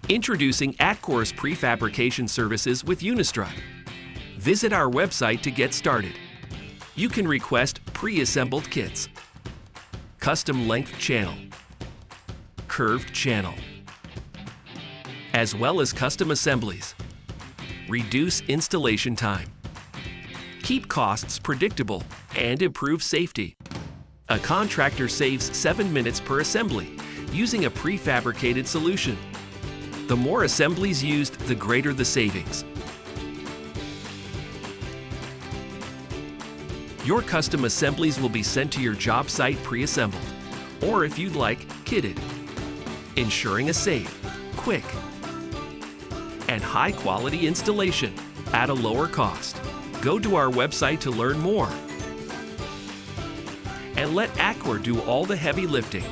Introducing Atkore's prefabrication services with Unistrut. Visit our website to get started. You can request pre-assembled kits, custom length channel, curved channel, as well as custom assemblies. Reduce installation time. Keep costs predictable and improve safety. A contractor saves 7 minutes per assembly using a prefabricated solution. The more assemblies used, the greater the savings. Your custom assemblies will be sent to your job site pre-assembled, or if you'd like, kitted, ensuring a safe, quick, and high-quality installation at a lower cost. Go to our website to learn more. And let Atkore do all the heavy lifting.